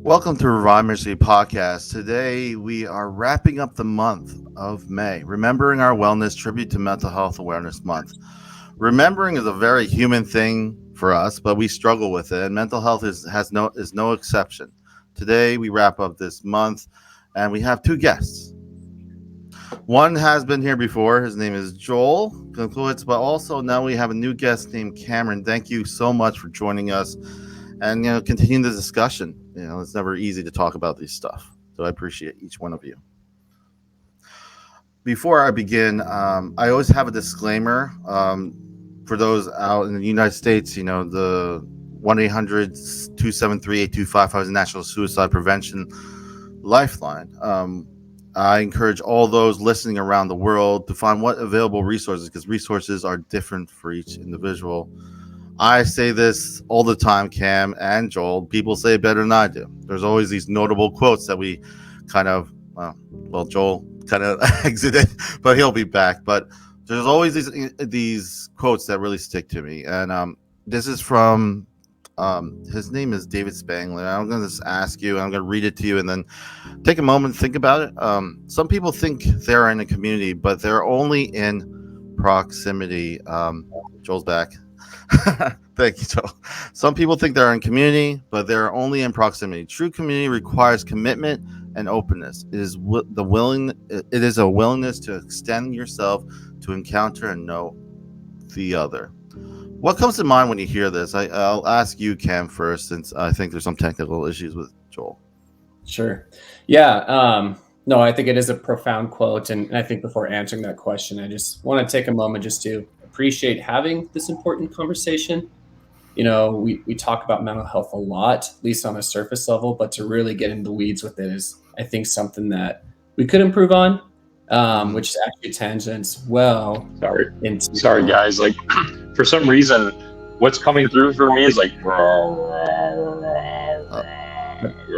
Welcome to Revive Ministries Podcast. Today we are wrapping up the month of May, remembering our wellness tribute to Mental Health Awareness Month. Remembering is a very human thing for us, but we struggle with it, and mental health is no exception. Today we wrap up this month, and we have two guests. One has been here before. His name is Joel Klimkewicz, but also now we have a new guest named Cameron. Thank you so much for joining us, and continuing the discussion. It's never easy to talk about these stuff, so I appreciate each one of you. Before I begin, I always have a disclaimer for those out in the United States. The 1-800-273-8255 is the National Suicide Prevention Lifeline. I encourage all those listening around the world to find what available resources, because resources are different for each individual. I say this all the time, Cam and Joel. People say it better than I do. There's always these notable quotes that we kind of, Joel kind of exited, but he'll be back. But there's always these quotes that really stick to me. And this is from, his name is David Spangler. I'm going to just ask you, I'm going to read it to you and then take a moment to think about it. Some people think they're in a community, but they're only in proximity. Joel's back. Thank you, Joel. Some people think they're in community, but they're only in proximity. True community requires commitment and openness. It is a willingness to extend yourself to encounter and know the other. What comes to mind when you hear this? I'll ask you, Cam, first, since I think there's some technical issues with Joel. Sure. Yeah. No, I think it is a profound quote. And I think before answering that question, I just want to take a moment just to appreciate having this important conversation. We talk about mental health a lot, at least on a surface level, but to really get into the weeds with it is, I think, something that we could improve on, which actually tangents well. Sorry, guys. Like, for some reason, what's coming through for me is like.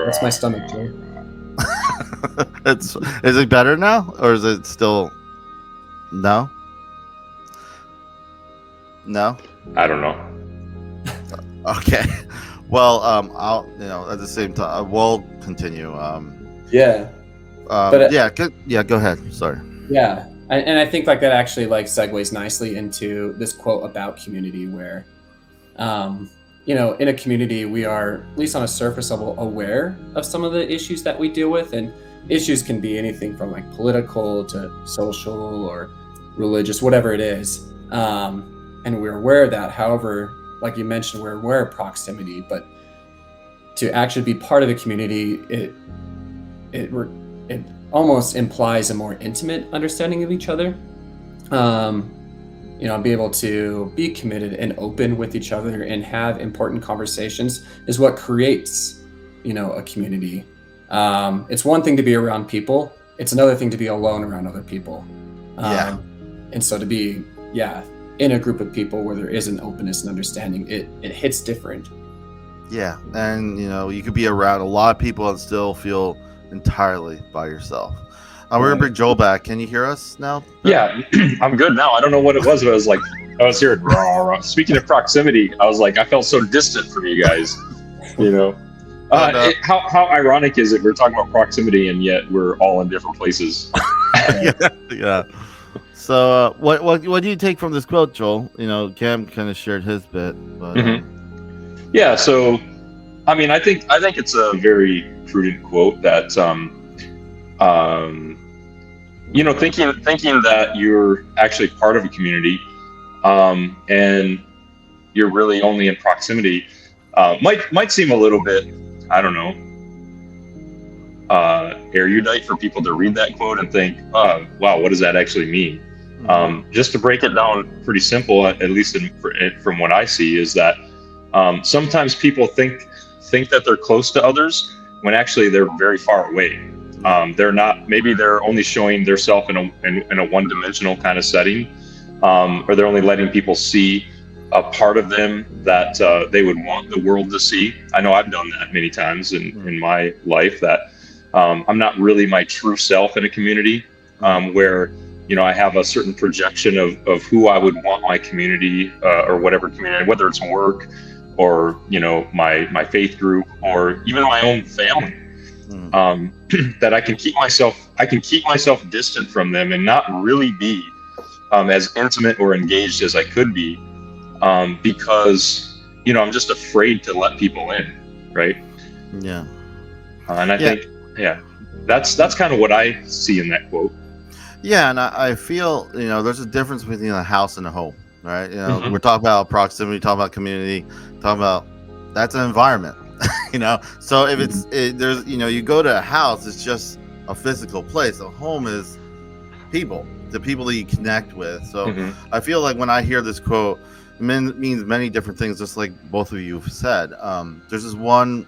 That's my stomach, Joe. Is it better now, or is it still no? No, I don't know. Okay, well, I'll at the same time we'll continue. Yeah. Go ahead. Sorry. Yeah, and I think that actually segues nicely into this quote about community, where, in a community we are, at least on a surface level, aware of some of the issues that we deal with, and issues can be anything from political to social or religious, whatever it is. And we're aware of that. However, like you mentioned, we're aware of proximity, but to actually be part of the community, it almost implies a more intimate understanding of each other. Be able to be committed and open with each other and have important conversations is what creates, a community. It's one thing to be around people. It's another thing to be alone around other people. And so to be, in a group of people where there is an openness and understanding, it hits different. Yeah, and you could be around a lot of people and still feel entirely by yourself. We're gonna bring Joel back. Can you hear us now? Yeah, I'm good now. I don't know what it was, but I was hearing rah. Speaking of proximity, I was like, I felt so distant from you guys. How ironic is it? We're talking about proximity, and yet we're all in different places. Yeah. So, what do you take from this quote, Joel? Cam kind of shared his bit, but yeah. So, I think it's a very prudent quote that, thinking that you're actually part of a community, and you're really only in proximity, might seem a little bit, I don't know, erudite for people to read that quote and think, wow, what does that actually mean? Just to break it down pretty simple, at least from what I see, is that sometimes people think that they're close to others when actually they're very far away. They're not. Maybe they're only showing themselves in a one-dimensional kind of setting, or they're only letting people see a part of them that they would want the world to see. I know I've done that many times in my life, that I'm not really my true self in a community, where I have a certain projection of who I would want my community, or whatever community, whether it's work or my faith group, or even my own family. That I can keep myself distant from them and not really be as intimate or engaged as I could be, because I'm just afraid to let people in, right? Yeah. And I think that's kind of what I see in that quote. Yeah, and I feel there's a difference between a house and a home, right? Mm-hmm. We're talking about proximity, talking about community, talking about that's an environment. So if there's you go to a house, it's just a physical place. A home is people, the people that you connect with. So I feel like when I hear this quote, it means many different things, just like both of you have said. There's this one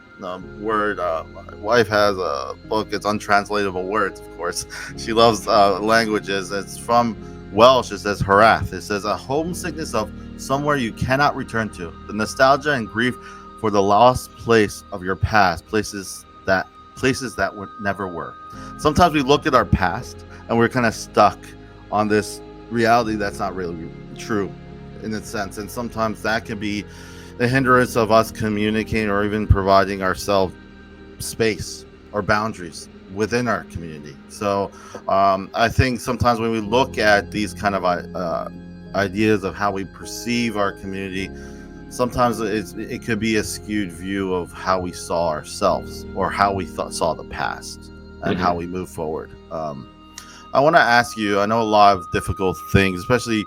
word. My wife has a book. It's untranslatable words, of course. She loves languages. It's from Welsh. It says harath. It says a homesickness of somewhere you cannot return to, the nostalgia and grief for the lost place of your past, places that never were. Sometimes we look at our past and we're kind of stuck on this reality that's not really true in a sense, and sometimes that can be the hindrance of us communicating or even providing ourselves space or boundaries within our community. So I think sometimes when we look at these kind of ideas of how we perceive our community, sometimes it could be a skewed view of how we saw ourselves or how we saw the past and how we move forward. I want to ask you, I know a lot of difficult things, especially,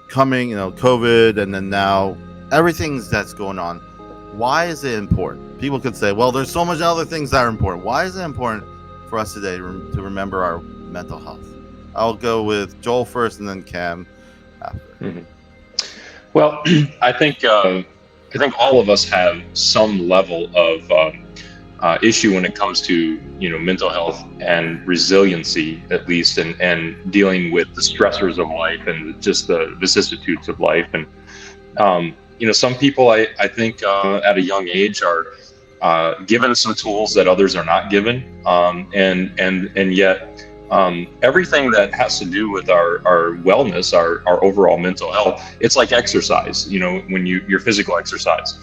coming, COVID, and then now everything that's going on. Why is it important? People could say, well, there's so much other things that are important. Why is it important for us today to remember our mental health? I'll go with Joel first and then Cam after. Well, I think all of us have some level of issue when it comes to mental health and resiliency, at least, and dealing with the stressors of life and just the vicissitudes of life. And some people I think at a young age are given some tools that others are not given, and yet everything that has to do with our wellness, our overall mental health, it's like exercise. When your physical exercise,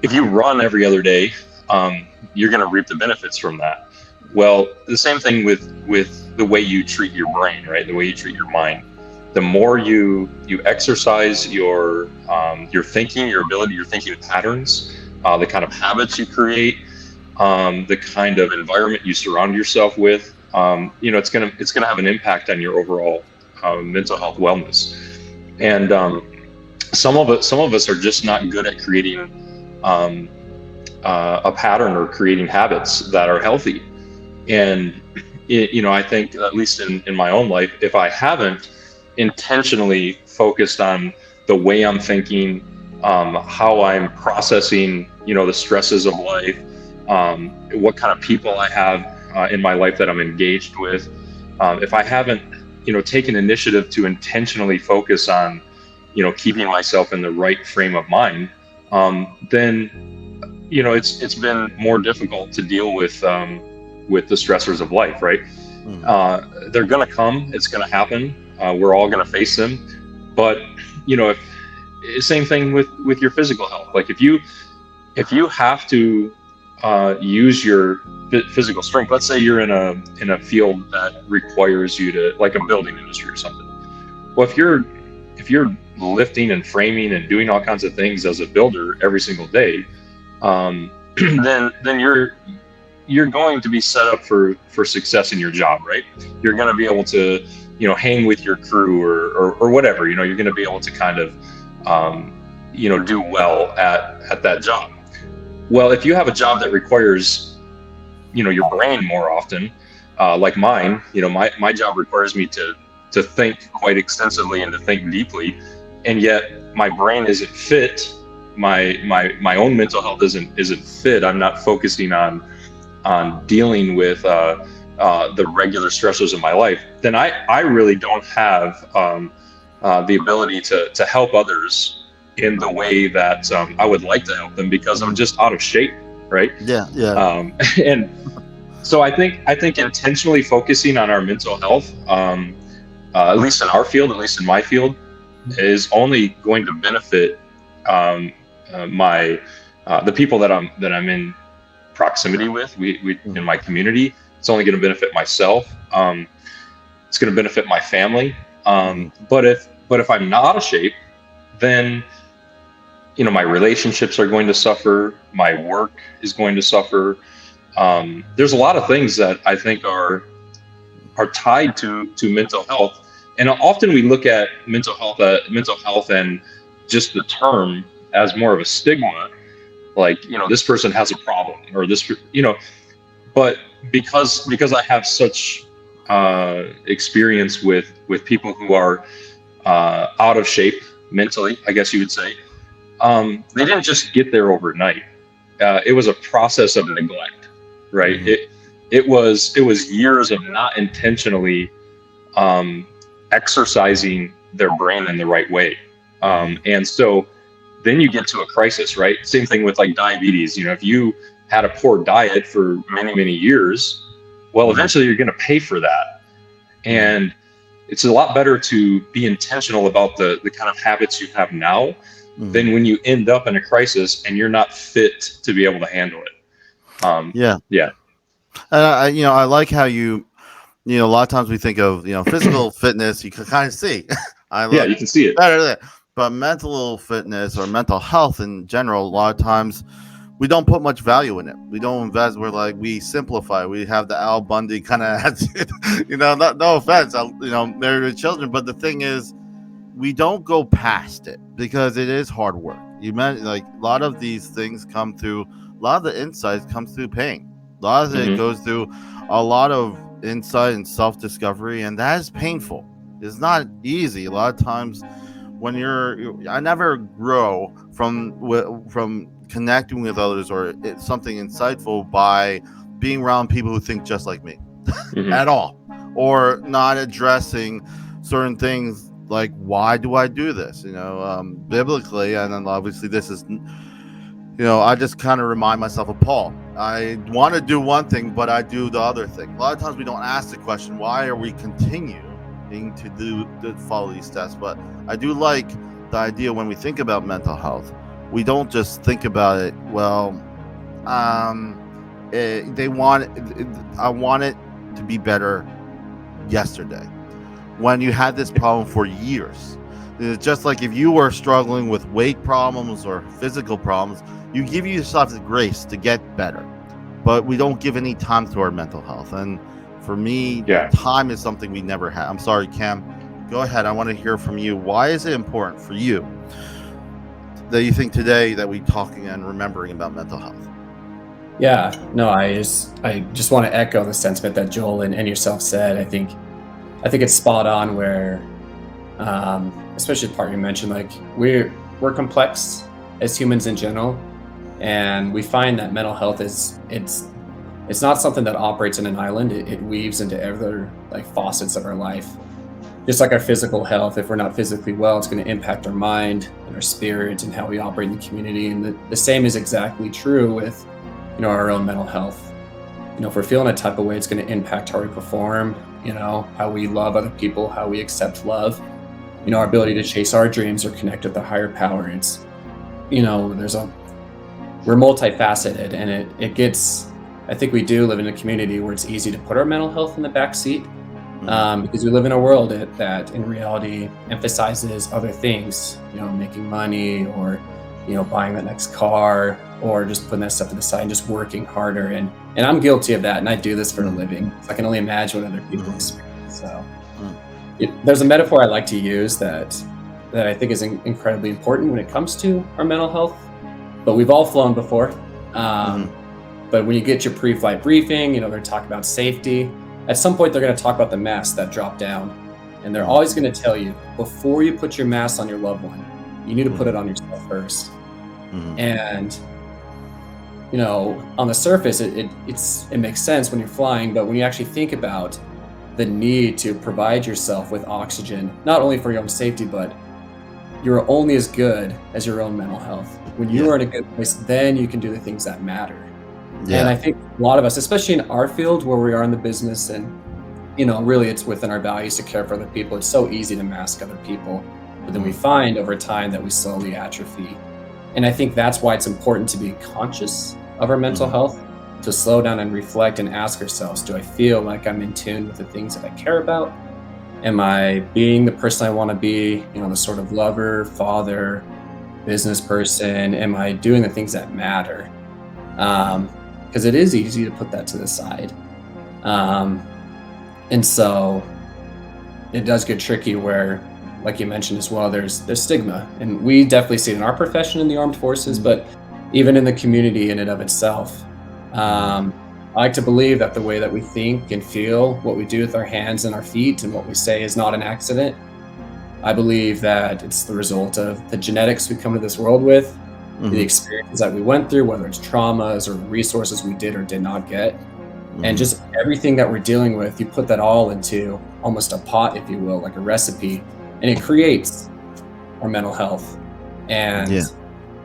if you run every other day, you're going to reap the benefits from that. Well, the same thing with the way you treat your brain, right? The way you treat your mind. The more you exercise your thinking, your thinking patterns, the kind of habits you create, the kind of environment you surround yourself with, it's gonna have an impact on your overall mental health wellness. And some of us are just not good at creating a pattern or creating habits that are healthy. And I think, at least in my own life, if I haven't intentionally focused on the way I'm thinking, how I'm processing, the stresses of life, what kind of people I have in my life that I'm engaged with, if I haven't, taken initiative to intentionally focus on, keeping myself in the right frame of mind, then it's been more difficult to deal with the stressors of life, right? They're gonna come, it's gonna happen. We're all gonna face them. But same thing with your physical health. Like if you have to use your physical strength, let's say you're in a field that requires you to, like a building industry or something. Well, if you're lifting and framing and doing all kinds of things as a builder every single day, then you're going to be set up for success in your job, right? You're going to be able to, hang with your crew or whatever, you're going to be able to kind of, do well at that job. Well, if you have a job that requires, your brain more often, like mine, my job requires me to think quite extensively and to think deeply, and yet my brain isn't fit. My own mental health isn't fit. I'm not focusing on dealing with the regular stressors of my life. Then I really don't have the ability to help others in the way that I would like to help them, because I'm just out of shape, right? Yeah. And so I think intentionally focusing on our mental health, at least in our field, at least in my field, is only going to benefit my the people that I'm in proximity with, we in my community. It's only going to benefit myself. It's going to benefit my family. But if I'm not out of shape, then my relationships are going to suffer. My work is going to suffer. There's a lot of things that I think are tied to mental health, and often we look at mental health and just the term as more of a stigma, like this person has a problem, or this but because I have such experience with people who are out of shape mentally, I guess you would say, they didn't just get there overnight. It was a process of neglect, right? It was years of not intentionally exercising their brain in the right way, and so then you get to a crisis, right? Same thing with like diabetes. If you had a poor diet for many years, well, eventually you're going to pay for that. And it's a lot better to be intentional about the kind of habits you have now than when you end up in a crisis and you're not fit to be able to handle it. Yeah. I like how a lot of times we think of, physical fitness, you can kind of see. You can see it. Better than, but mental fitness or mental health in general, a lot of times we don't put much value in it. We don't invest. We simplify. We have the Al Bundy kind of attitude. No offense. Married with children, but the thing is, we don't go past it because it is hard work. You meant a lot of these things come through. A lot of the insights comes through pain. A lot of it goes through a lot of insight and self-discovery, and that is painful. It's not easy. A lot of times, when I never grow from connecting with others or something insightful by being around people who think just like me at all, or not addressing certain things like, why do I do this? Biblically, and then obviously this is, I just kind of remind myself of Paul. I want to do one thing, but I do the other thing. A lot of times we don't ask the question, why are we continuing to follow these steps? But I do like the idea when we think about mental health, we don't just think about it, I want it to be better yesterday. When you had this problem for years, it's just like if you were struggling with weight problems or physical problems, you give yourself the grace to get better. But we don't give any time to our mental health. And for me, time is something we never had. I'm sorry, Cam. Go ahead. I want to hear from you. Why is it important for you that you think today that we talking and remembering about mental health? Yeah, no, I just want to echo the sentiment that Joel and yourself said. I think it's spot on where, especially the part you mentioned, we're complex as humans in general, and we find that mental health it's not something that operates in an island. It weaves into other faucets of our life. Just like our physical health, if we're not physically well, it's going to impact our mind and our spirit and how we operate in the community. And the same is exactly true with, our own mental health. If we're feeling a type of way, it's going to impact how we perform, how we love other people, how we accept love, our ability to chase our dreams or connect with the higher power. It's, we're multifaceted, and it gets, I think we do live in a community where it's easy to put our mental health in the back seat. Because we live in a world that in reality emphasizes other things, making money or, buying that next car or just putting that stuff to the side and just working harder. And I'm guilty of that. And I do this for a living. So I can only imagine what other people experience. So there's a metaphor I like to use that I think is incredibly important when it comes to our mental health, but we've all flown before. But when you get your pre-flight briefing, they're talking about safety. At some point, they're going to talk about the mask that dropped down. And they're always going to tell you, before you put your mask on your loved one, you need to put it on yourself first. And, on the surface, it makes sense when you're flying. But when you actually think about the need to provide yourself with oxygen, not only for your own safety, but you're only as good as your own mental health. When you are in a good place, then you can do the things that matter. Yeah. And I think a lot of us, especially in our field where we are in the business and, really it's within our values to care for other people. It's so easy to mask other people. But then we find over time that we slowly atrophy. And I think that's why it's important to be conscious of our mental health, to slow down and reflect and ask ourselves, do I feel like I'm in tune with the things that I care about? Am I being the person I want to be, the sort of lover, father, business person? Am I doing the things that matter? Because it is easy to put that to the side. And so it does get tricky where, like you mentioned as well, there's stigma. And we definitely see it in our profession in the armed forces, but even in the community in and of itself. I like to believe that the way that we think and feel, what we do with our hands and our feet and what we say is not an accident. I believe that it's the result of the genetics we come to this world with, the experiences that we went through, whether it's traumas or resources we did or did not get. And just everything that we're dealing with, you put that all into almost a pot, if you will, like a recipe, and it creates our mental health. And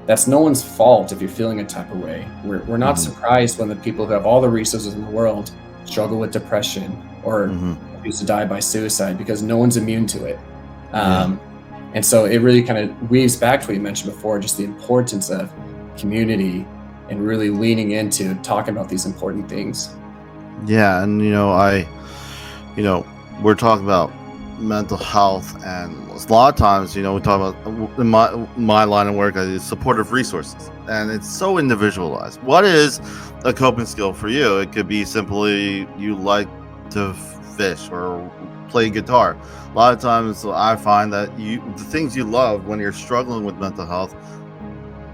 that's no one's fault if you're feeling a type of way. We're not surprised when the people who have all the resources in the world struggle with depression or choose to die by suicide, because no one's immune to it. And so it really kind of weaves back to what you mentioned before, just the importance of community and really leaning into talking about these important things. Yeah, and we're talking about mental health, and a lot of times, we talk about in my line of work is supportive resources, and it's so individualized. What is a coping skill for you? It could be simply you like to fish or play guitar. A lot of times I find that the things you love when you're struggling with mental health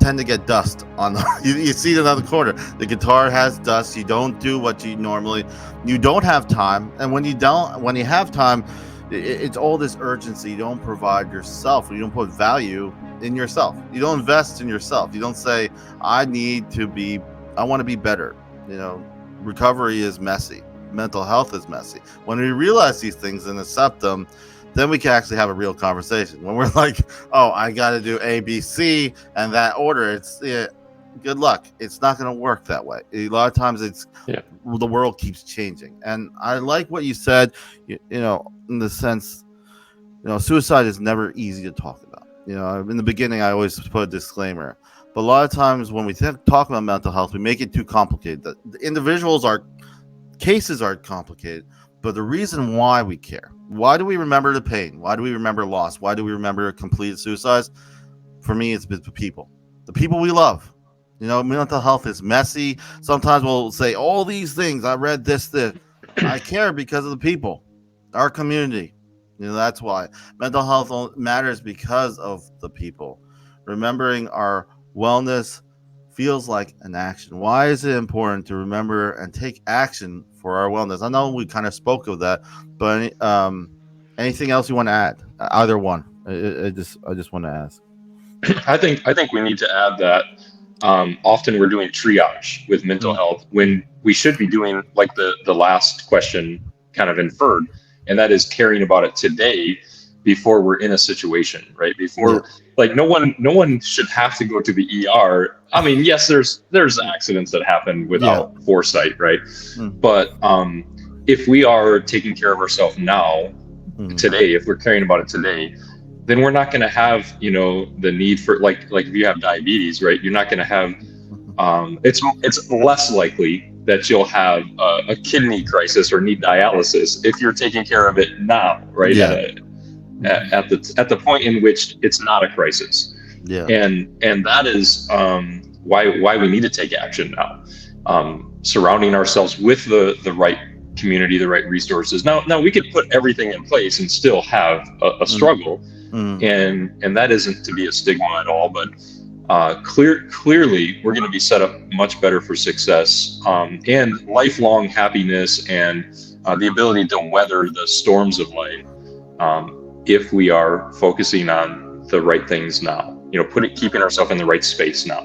tend to get dust on you see it in the corner. The guitar has dust. You don't do what you don't have time, and when you have time, it's all this urgency. You don't provide yourself. You don't put value in yourself. You don't invest in yourself. You don't say, I want to be better. Recovery is messy. Mental health is messy. When we realize these things and accept them, then we can actually have a real conversation. When we're like, oh, I got to do A, B, C, and that order, good luck. It's not going to work that way. A lot of times the world keeps changing. And I like what you said, in the sense, suicide is never easy to talk about. In the beginning, I always put a disclaimer. But a lot of times when we talk about mental health, we make it too complicated. The cases are complicated. But the reason why we care, why do we remember the pain? Why do we remember loss? Why do we remember completed suicides? For me, it's the people we love. Mental health is messy. Sometimes we'll say all these things. I read this. I care because of the people, our community. That's why mental health matters, because of the people. Remembering our wellness feels like an action. Why is it important to remember and take action for our wellness? I know we kind of spoke of that, but anything else you want to add? Either one. I just want to ask. I think we need to add that often we're doing triage with mental health when we should be doing, like the last question kind of inferred, and that is caring about it today before we're in a situation, right? Before, like, no one should have to go to the ER. I mean, yes, there's accidents that happen without foresight, right? But if we are taking care of ourselves now, today, if we're caring about it today, then we're not going to have, the need for, like if you have diabetes, right? You're not going to have, it's less likely that you'll have a kidney crisis or need dialysis if you're taking care of it now, right? At the point in which it's not a crisis. And that is why we need to take action now. Surrounding ourselves with the right community, the right resources. Now we could put everything in place and still have a struggle, and that isn't to be a stigma at all. But clearly, we're going to be set up much better for success and lifelong happiness, and the ability to weather the storms of life if we are focusing on the right things now. Keeping ourselves in the right space now.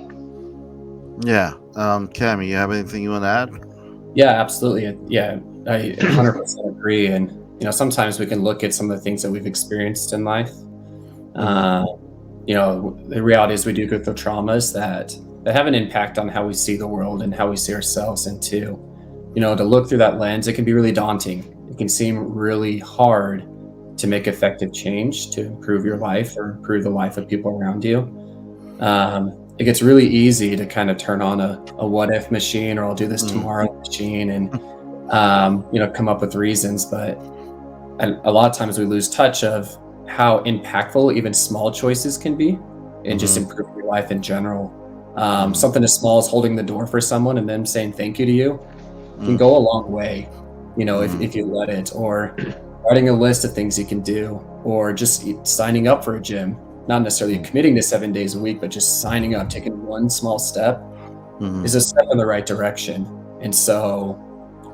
Yeah. Cami, you have anything you want to add? Yeah, absolutely. Yeah, I 100% agree. And, sometimes we can look at some of the things that we've experienced in life. The reality is we do go through traumas that have an impact on how we see the world and how we see ourselves. And to look through that lens, it can be really daunting. It can seem really hard to make effective change to improve your life or improve the life of people around you. it gets really easy to kind of turn on a what if machine, or I'll do this tomorrow machine, and come up with reasons. But a lot of times we lose touch of how impactful even small choices can be and just improve your life in general. Something as small as holding the door for someone and them saying thank you to you can go a long way, if you let it, or writing a list of things you can do, or just signing up for a gym, not necessarily committing to 7 days a week, but just signing up, taking one small step is a step in the right direction. And so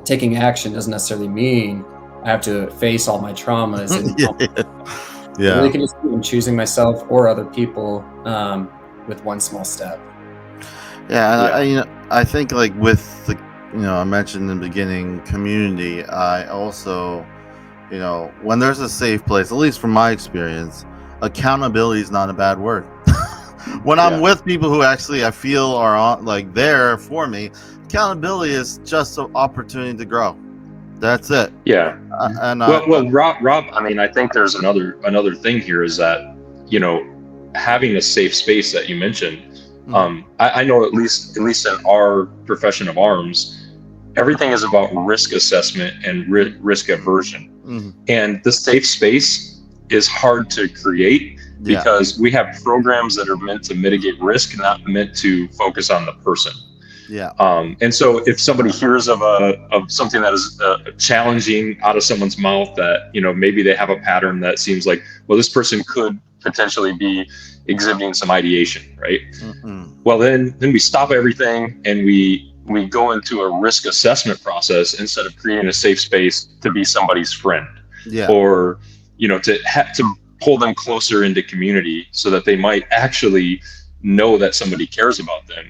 taking action doesn't necessarily mean I have to face all my traumas. And I really can just be choosing myself or other people with one small step. I think like with the, I mentioned in the beginning, community, I also, when there's a safe place, at least from my experience, accountability is not a bad word. When I'm with people who actually I feel are on, like there for me, accountability is just an opportunity to grow. That's it. Yeah. Rob, I mean, I think there's another thing here is that, having a safe space that you mentioned, I know at least in our profession of arms, everything is about risk assessment and risk aversion. And the safe space is hard to create because we have programs that are meant to mitigate risk, not meant to focus on the person. And so if somebody hears of something that is challenging out of someone's mouth, that maybe they have a pattern that seems like, well, this person could potentially be exhibiting some ideation, right? Well, then we stop everything and we go into a risk assessment process instead of creating a safe space to be somebody's friend, or to pull them closer into community so that they might actually know that somebody cares about them.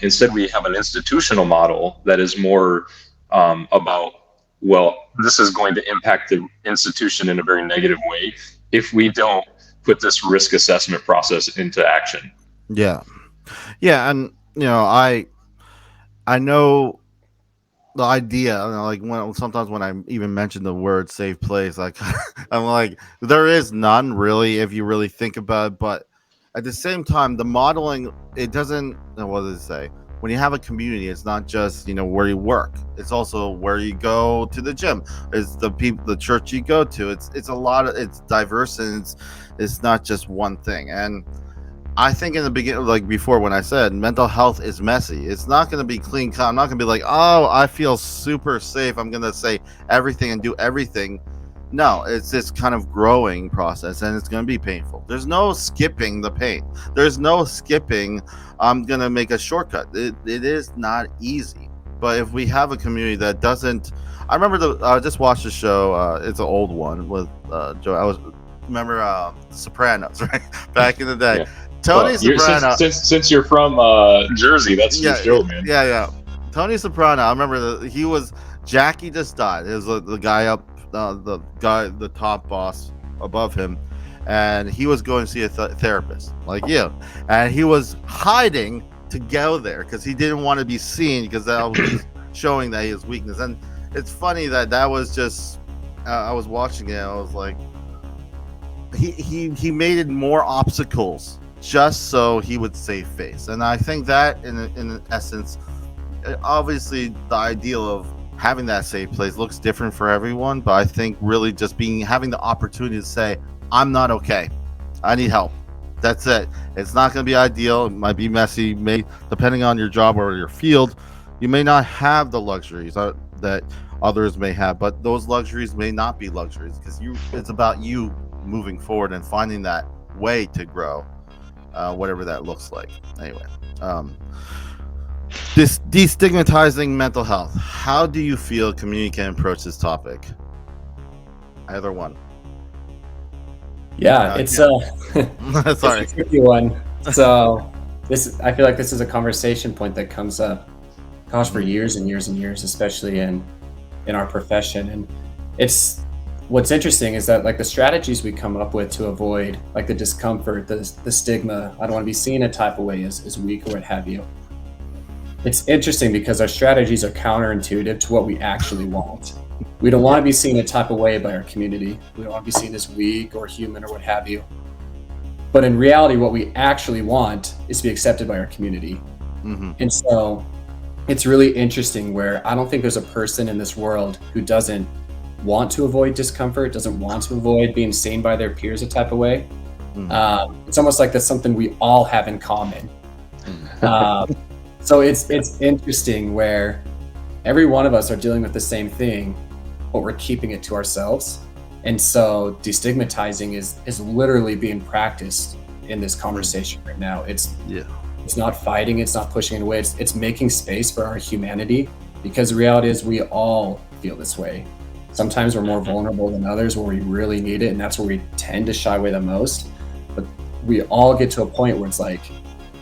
Instead, we have an institutional model that is more about, well, this is going to impact the institution in a very negative way if we don't put this risk assessment process into action. And I know the idea, like sometimes when I even mention the word safe place, like I'm like, there is none really if you really think about it. But at the same time, the modeling, it doesn't, what does it say? When you have a community, it's not just where you work. It's also where you go to the gym. It's the people, the church you go to. It's a lot of, it's diverse, and it's not just one thing. And I think in the beginning, like before, when I said mental health is messy, it's not going to be clean cut. I'm not going to be like, oh, I feel super safe, I'm going to say everything and do everything. No, it's this kind of growing process, and it's going to be painful. There's no skipping the pain. There's no skipping, I'm going to make a shortcut. It is not easy. But if we have a community that doesn't, I remember I just watched a show, it's an old one with Joel. Remember Sopranos, right? Back in the day. Yeah. Tony Soprano. Since you're from Jersey, that's your show, man. Yeah. Tony Soprano. I remember he was Jackie just died. It was the guy up, the top boss above him, and he was going to see a therapist like you, and he was hiding to go there because he didn't want to be seen because that was showing that his weakness. And it's funny that was just I was watching it. I was like, he made it more obstacles just so he would save face. And I think that in essence, obviously the ideal of having that safe place looks different for everyone, but I think really just having the opportunity to say, I'm not okay, I need help. That's it. It's not going to be ideal. It might be messy. Depending on your job or your field, you may not have the luxuries that others may have, but those luxuries may not be luxuries because it's about you moving forward and finding that way to grow, whatever that looks like. Anyway, this destigmatizing mental health. How do you feel community can approach this topic? Either one. Yeah, it's sorry, it's a tricky one. So I feel like this is a conversation point that comes up, for years and years and years, especially in our profession. And what's interesting is that like the strategies we come up with to avoid like the discomfort, the stigma, I don't want to be seen a type of way as weak or what have you. It's interesting because our strategies are counterintuitive to what we actually want. We don't want to be seen a type of way by our community. We don't want to be seen as weak or human or what have you. But in reality, what we actually want is to be accepted by our community. Mm-hmm. And so it's really interesting where I don't think there's a person in this world who doesn't want to avoid discomfort, doesn't want to avoid being seen by their peers a type of way. It's almost like that's something we all have in common. So it's interesting where every one of us are dealing with the same thing, but we're keeping it to ourselves. And so destigmatizing is literally being practiced in this conversation right now. It's not fighting, it's not pushing it away, it's making space for our humanity, because the reality is we all feel this way. Sometimes we're more vulnerable than others where we really need it, and that's where we tend to shy away the most. But we all get to a point where it's like,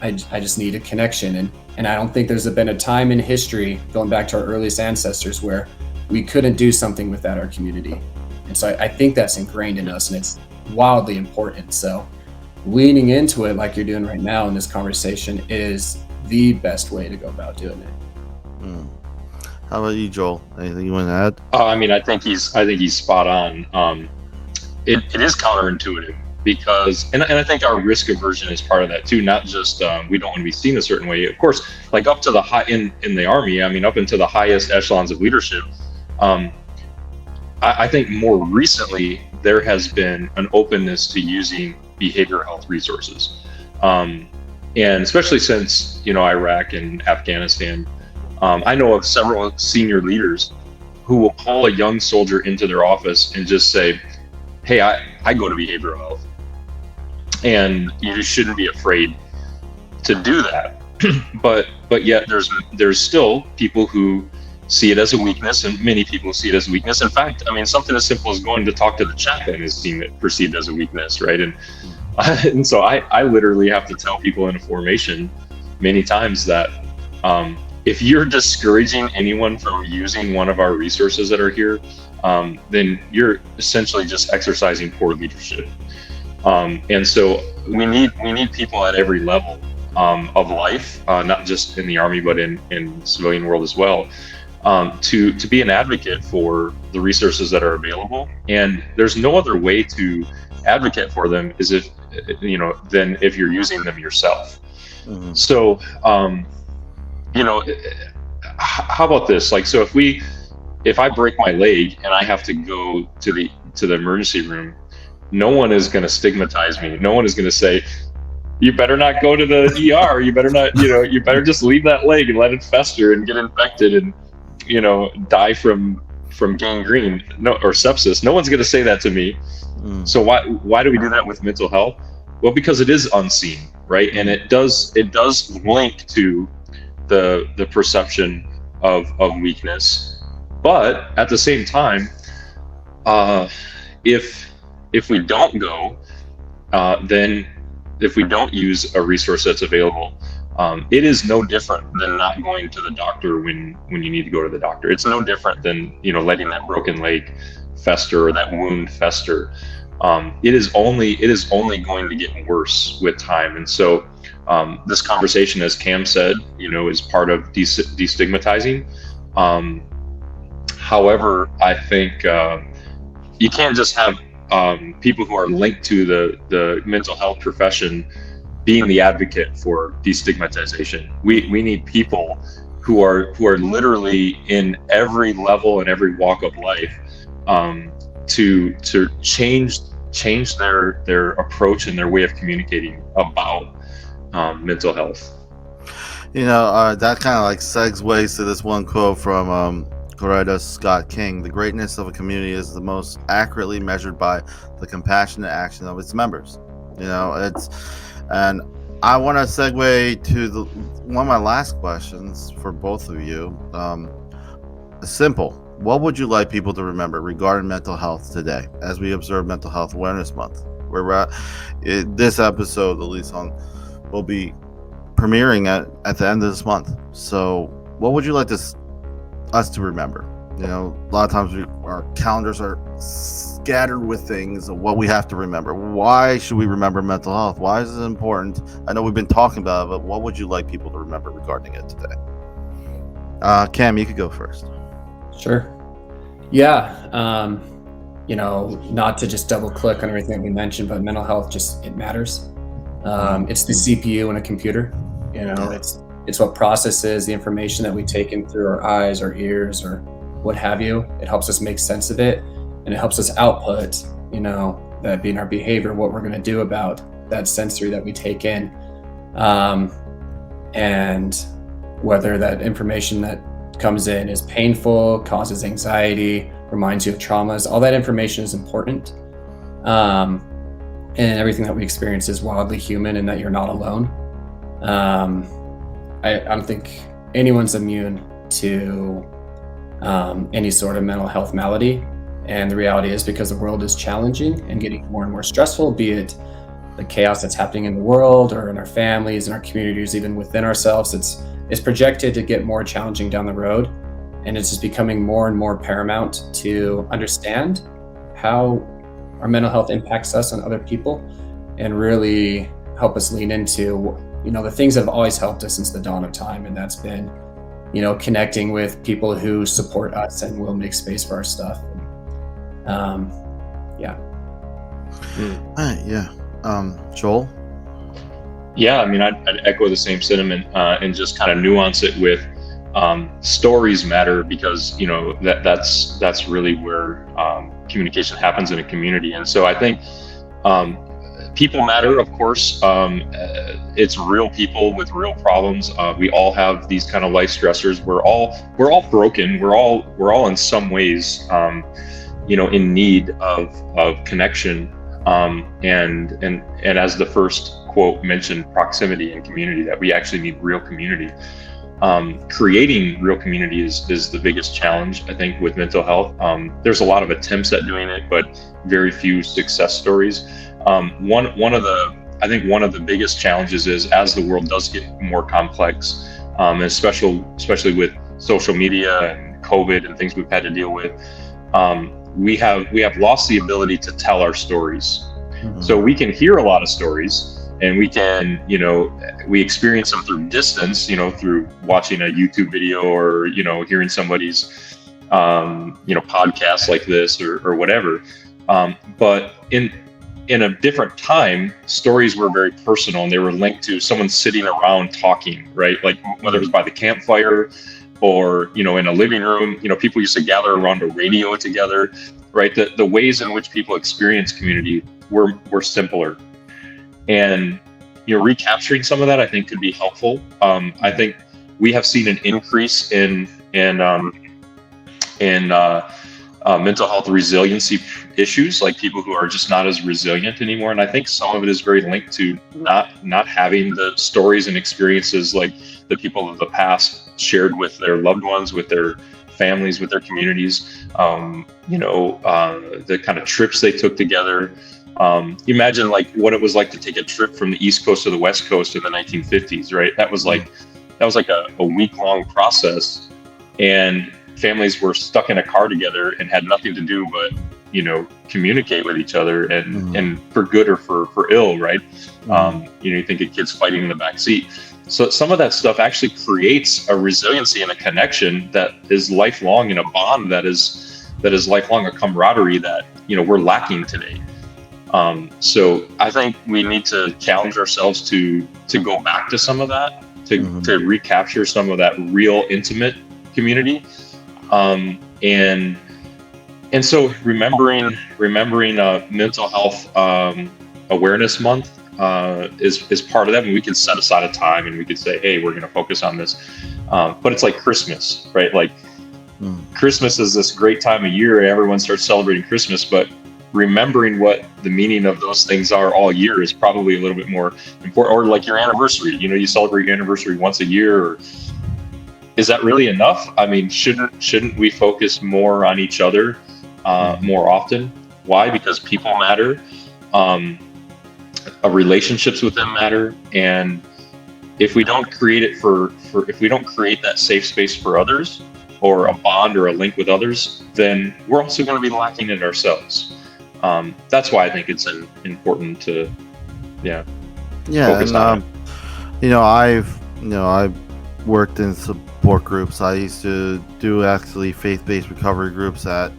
I just need a connection. And I don't think there's been a time in history, going back to our earliest ancestors, where we couldn't do something without our community. And so I think that's ingrained in us, and it's wildly important. So leaning into it like you're doing right now in this conversation is the best way to go about doing it. How about you, Joel? Anything you want to add? I think he's spot on. It is counterintuitive because, and I think our risk aversion is part of that too. Not just we don't want to be seen a certain way. Of course, like up to the high in the Army. Up into the highest echelons of leadership. I think more recently there has been an openness to using behavioral health resources, and especially since Iraq and Afghanistan. I know of several senior leaders who will call a young soldier into their office and just say, "Hey, I go to behavioral health, and you just shouldn't be afraid to do that." but yet there's still people who see it as a weakness, and many people see it as a weakness. In fact, something as simple as going to talk to the chaplain is perceived as a weakness, right? And so I literally have to tell people in a formation many times that if you're discouraging anyone from using one of our resources that are here, then you're essentially just exercising poor leadership. And so we need people at every level of life, not just in the Army, but in the civilian world as well, to be an advocate for the resources that are available. And there's no other way to advocate for them than if you're using them yourself. Mm-hmm. So, how about this? Like, so if I break my leg and I have to go to the emergency room, no one is going to stigmatize me. No one is going to say, "You better not go to the ER. You better not, you better just leave that leg and let it fester and get infected and, die from gangrene or sepsis." No one's going to say that to me. So why do we do that with mental health? Well, because it is unseen, right? And it does link to the perception of weakness. But at the same time, if we don't go, then if we don't use a resource that's available, it is no different than not going to the doctor when you need to go to the doctor. It's no different than letting that broken leg fester or that wound fester. It is only going to get worse with time. And so this conversation, as Cam said, is part of destigmatizing. However, I think you can't just have people who are linked to the mental health profession being the advocate for destigmatization. We need people who are literally in every level and every walk of life to change their approach and their way of communicating about mental health. That kind of like segues to this one quote from co-writer Scott King: "The greatness of a community is the most accurately measured by the compassionate action of its members." And I want to segue to one of my last questions for both of you. Simple. What would you like people to remember regarding mental health today as we observe Mental Health Awareness Month? Where we're at, this episode, at least will be premiering at the end of this month. So what would you like us to remember? A lot of times our calendars are scattered with things of what we have to remember. Why should we remember mental health? Why is it important? I know we've been talking about it, but what would you like people to remember regarding it today? Cam, you could go first. Sure. Yeah. Not to just double click on everything that we mentioned, but mental health it matters. It's the CPU in a computer. It's what processes the information that we take in through our eyes or ears or what have you. It helps us make sense of it, and it helps us output, that being our behavior, what we're going to do about that sensory that we take in. And whether that information that comes in is painful, causes anxiety, reminds you of traumas, all that information is important. And everything that we experience is wildly human, and that you're not alone. I don't think anyone's immune to any sort of mental health malady. And the reality is, because the world is challenging and getting more and more stressful, be it the chaos that's happening in the world or in our families, in our communities, even within ourselves, it's projected to get more challenging down the road. And it's just becoming more and more paramount to understand how our mental health impacts us and other people, and really help us lean into, the things that have always helped us since the dawn of time. And that's been, connecting with people who support us and will make space for our stuff. Joel? Yeah, I mean, I'd echo the same sentiment and just kind of nuance it with stories matter, because that's really where communication happens in a community. And so I think people matter, of course. It's real people with real problems. We all have these kind of life stressors. We're all broken. We're all in some ways in need of connection. And as the first quote mentioned, proximity and community, that we actually need real community. Creating real community is the biggest challenge, I think, with mental health. There's a lot of attempts at doing it, but very few success stories. One of the biggest challenges is, as the world does get more complex, especially with social media and COVID and things we've had to deal with, we have lost the ability to tell our stories. Mm-hmm. So we can hear a lot of stories, and we can, we experience them through distance, through watching a YouTube video or, hearing somebody's, podcast like this or whatever. But in a different time, stories were very personal, and they were linked to someone sitting around talking, right? Like whether it was by the campfire or, in a living room, people used to gather around a radio together, right? The ways in which people experience community were simpler. And, recapturing some of that, I think, could be helpful. I think we have seen an increase in mental health resiliency issues, like people who are just not as resilient anymore. And I think some of it is very linked to not having the stories and experiences like the people of the past shared with their loved ones, with their families, with their communities, the kind of trips they took together. Imagine like what it was like to take a trip from the East Coast to the West Coast in the 1950s, right? That was like a week-long process, and families were stuck in a car together and had nothing to do but, communicate with each other, and for good or for ill, right? You think of kids fighting in the back seat. So some of that stuff actually creates a resiliency and a connection that is lifelong, and a bond that is lifelong, a camaraderie that, we're lacking today. So I think we need to challenge ourselves to go back to some of that, to recapture some of that real intimate community. And so remembering mental health awareness month is part of that. And we can set aside a time and we could say, hey, we're going to focus on this. But it's like Christmas, right? Like Christmas is this great time of year. Everyone starts celebrating Christmas, but remembering what the meaning of those things are all year is probably a little bit more important. Or like your anniversary, you celebrate your anniversary once a year. Or is that really enough? I mean, shouldn't we focus more on each other more often? Why? Because people matter. Relationships with them matter. And if we don't create it if we don't create that safe space for others, or a bond or a link with others, then we're also going to be lacking it ourselves. That's why I think it's important to, focus on it. I've worked in support groups. I used to do actually faith-based recovery groups at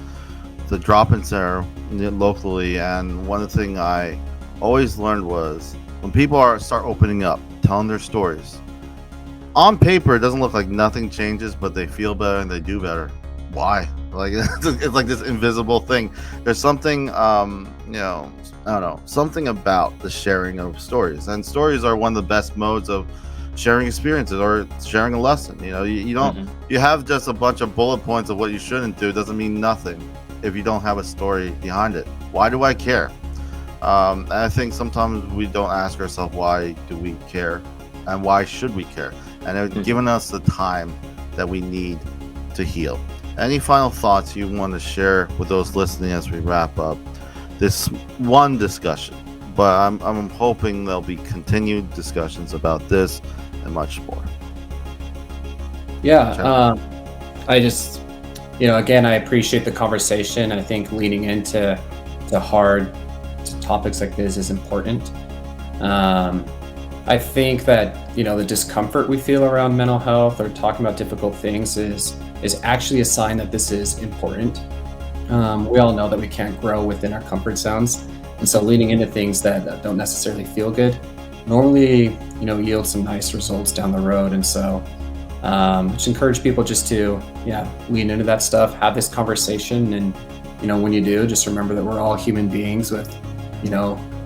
the drop-in center locally, and one thing I always learned was When people start opening up, telling their stories, on paper it doesn't look like nothing changes, but they feel better and they do better. Why? Like it's like this invisible thing. There's something I don't know, something about the sharing of stories, and stories are one of the best modes of sharing experiences or sharing a lesson. You don't you have just a bunch of bullet points of what you shouldn't do. It doesn't mean nothing if you don't have a story behind it. Why do I care? And I think sometimes we don't ask ourselves, why do we care and why should we care? And it's given us the time that we need to heal. Any final thoughts you want to share with those listening as we wrap up this one discussion? But I'm hoping there'll be continued discussions about this and much more. Yeah, I just, again, I appreciate the conversation. I think leaning into hard topics like this is important. I think that the discomfort we feel around mental health or talking about difficult things is actually a sign that this is important. We all know that we can't grow within our comfort zones, and so leaning into things that don't necessarily feel good normally yield some nice results down the road. And so just encourage people just to lean into that stuff, have this conversation, and when you do, just remember that we're all human beings with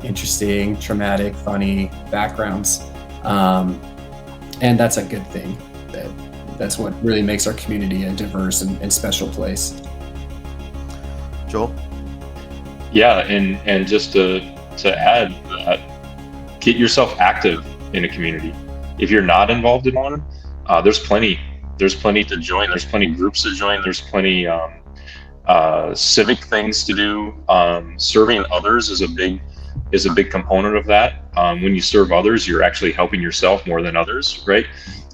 interesting, traumatic, funny backgrounds, and that's a good thing. That's what really makes our community a diverse and special place. Joel? Yeah, and just to add that, get yourself active in a community. If you're not involved in one, there's plenty to join. There's plenty groups to join. There's plenty civic things to do. Serving others is a big component of that. When you serve others, you're actually helping yourself more than others, right?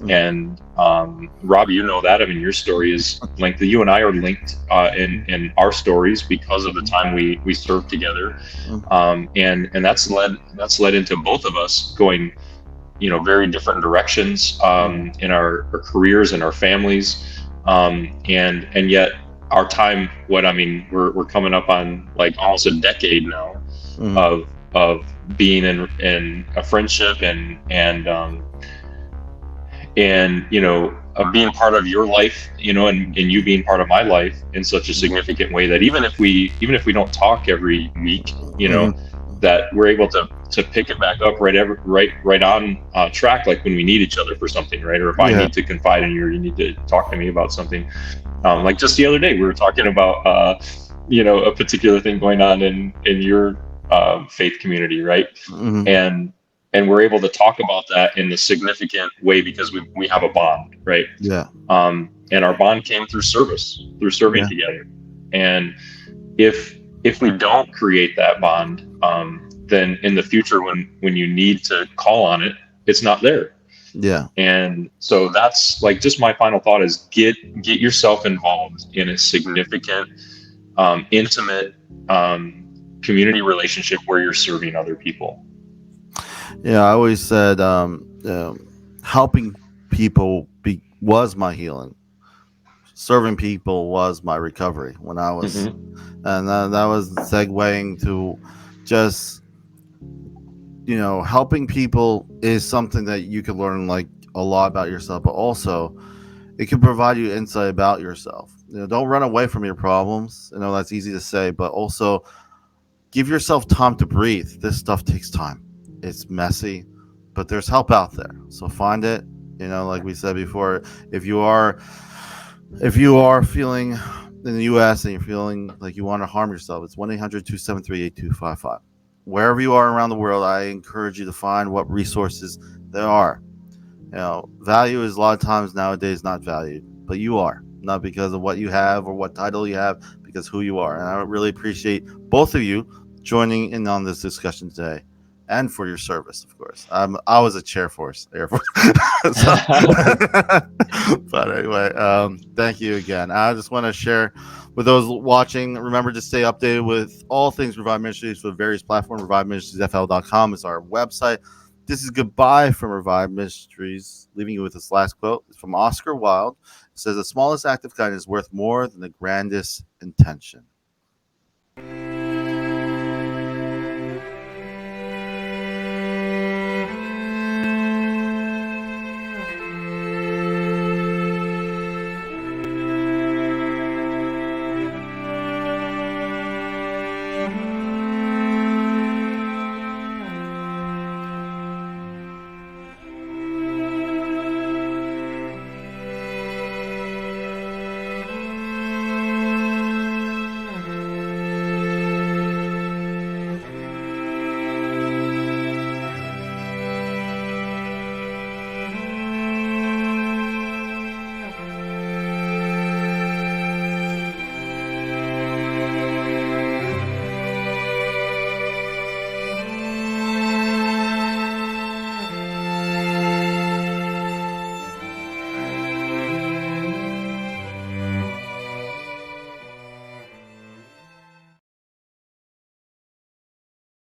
And Rob, that. I mean, your story is linked. You and I are linked in our stories because of the time we served together, and that's led into both of us going, very different directions in our careers and our families, and yet our time. We're coming up on like almost a decade now of being in a friendship and of being part of your life, and you being part of my life in such a significant way that even if we don't talk every week, that we're able to pick it back up right on track, like when we need each other for something, right? Or if I need to confide in you, or you need to talk to me about something. Like just the other day, we were talking about a particular thing going on in your faith community, right? And we're able to talk about that in a significant way because we have a bond, right? Yeah. And our bond came through serving together. And if we don't create that bond, then in the future, when you need to call on it, it's not there. Yeah. And so that's like just my final thought is get yourself involved in a significant, intimate community relationship where you're serving other people. Yeah, I always said helping people was my healing. Serving people was my recovery when I was, and that was segueing to just, helping people is something that you can learn like a lot about yourself, but also it can provide you insight about yourself. Don't run away from your problems. I know that's easy to say, but also give yourself time to breathe. This stuff takes time. It's messy, but there's help out there. So find it. Like we said before, if you are feeling in the U.S. and you're feeling like you want to harm yourself, it's 1-800-273-8255. Wherever you are around the world, I encourage you to find what resources there are. Value is a lot of times nowadays not valued, but you are, not because of what you have or what title you have, because who you are. And I really appreciate both of you joining in on this discussion today. And for your service, of course. I was a Air Force. But anyway, thank you again. I just want to share with those watching. Remember to stay updated with all things Revive Ministries with various platforms. ReviveMinistriesFL.com is our website. This is goodbye from Revive Ministries. Leaving you with this last quote. It's from Oscar Wilde. It says, "The smallest act of kindness is worth more than the grandest intention."